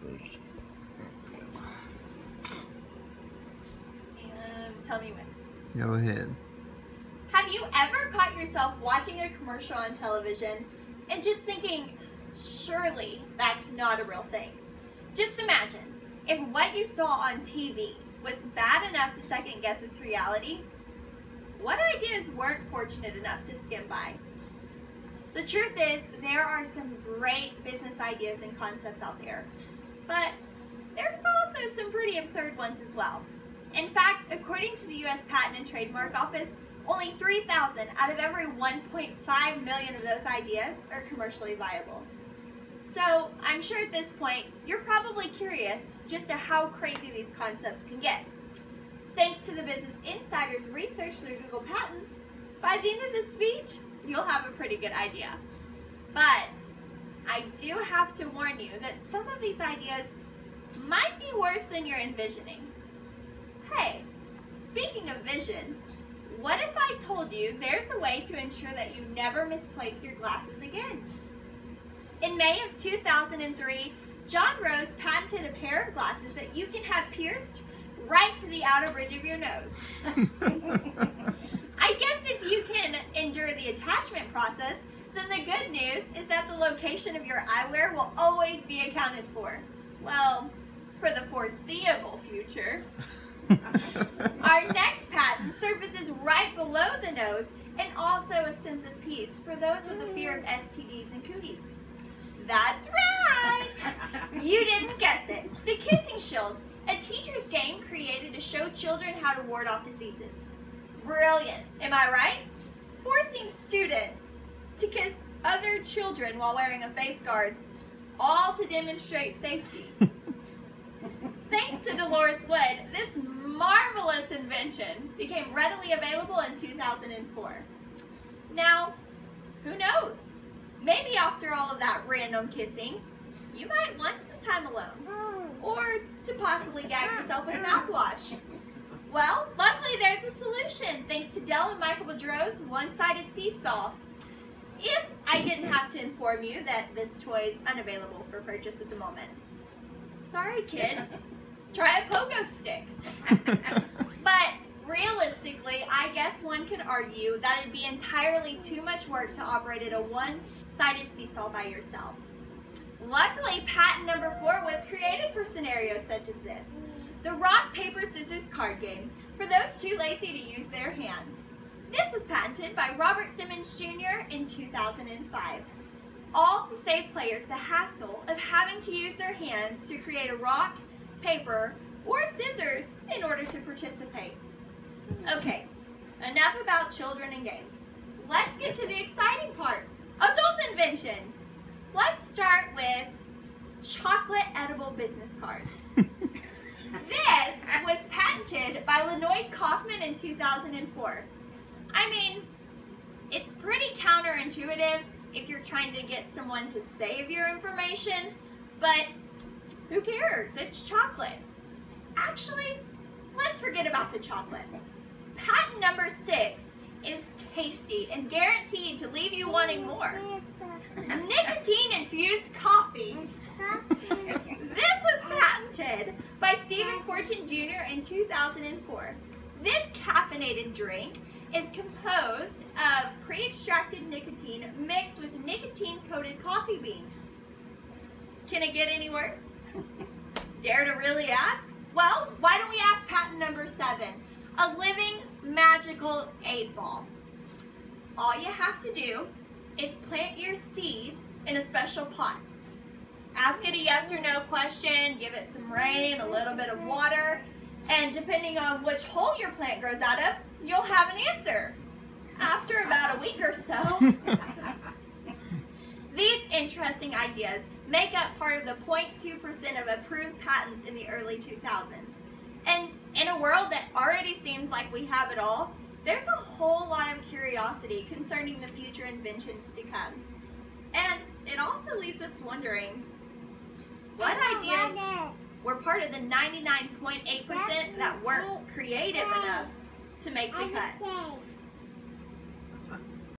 message. And tell me when. Go ahead. Have you ever caught yourself watching a commercial on television and just thinking, surely that's not a real thing? Just imagine if what you saw on TV was bad enough to second guess its reality. What ideas weren't fortunate enough to skim by? The truth is, there are some great business ideas and concepts out there, but there's also some pretty absurd ones as well. In fact, according to the U.S. Patent and Trademark Office, only 3,000 out of every 1.5 million of those ideas are commercially viable. So I'm sure at this point, you're probably curious just to how crazy these concepts can get. Thanks to the Business Insider's research through Google Patents, by the end of this speech, you'll have a pretty good idea. But I do have to warn you that some of these ideas might be worse than you're envisioning. Hey, speaking of vision, what if I told you there's a way to ensure that you never misplace your glasses again? In May of 2003, John Rose patented a pair of glasses that you can have pierced right to the outer bridge of your nose. I guess if you can endure the attachment process, then the good news is that the location of your eyewear will always be accounted for. Well, for the foreseeable future. Our next patent surfaces right below the nose and also a sense of peace for those with a fear of STDs and cooties. That's right! You didn't guess it. The Kissing Shield, a teacher's game created to show children how to ward off diseases. Brilliant, am I right? Forcing students to kiss other children while wearing a face guard, all to demonstrate safety. Thanks to Dolores Wood, this marvelous invention became readily available in 2004. Now, who knows? Maybe after all of that random kissing, you might want some time alone, or to possibly gag yourself with mouthwash. Well, luckily there's a solution thanks to Dell and Michael Boudreau's one-sided seesaw. If I didn't have to inform you that this toy is unavailable for purchase at the moment. Sorry, kid. Try a pogo stick. But realistically, I guess one could argue that it'd be entirely too much work to operate at a one-sided seesaw by yourself. Luckily, patent number 4 was created for scenarios such as this. The rock, paper, scissors card game for those too lazy to use their hands. This was patented by Robert Simmons Jr. in 2005. All to save players the hassle of having to use their hands to create a rock, paper, or scissors in order to participate. Okay, enough about children and games. Let's get to the exciting part, adult inventions. Let's start with chocolate edible business cards. This was patented by Lenoid Kaufman in 2004. I mean, it's pretty counterintuitive if you're trying to get someone to save your information, but who cares? It's chocolate. Actually, let's forget about the chocolate. Patent number 6 is tasty and guaranteed to leave you wanting more. Nicotine-infused coffee. This was patented by Stephen Fortune Jr. in 2004. This caffeinated drink is composed of pre-extracted nicotine mixed with nicotine-coated coffee beans. Can it get any worse? Dare to really ask? Well, why don't we ask patent number 7, a living magical 8-ball. All you have to do is plant your seed in a special pot. Ask it a yes or no question, give it some rain, a little bit of water, and depending on which hole your plant grows out of, you'll have an answer after about a week or so. These interesting ideas make up part of the 0.2% of approved patents in the early 2000s. And in a world that already seems like we have it all, there's a whole lot of curiosity concerning the future inventions to come. And it also leaves us wondering, what ideas were part of the 99.8% that weren't creative enough to make the cut?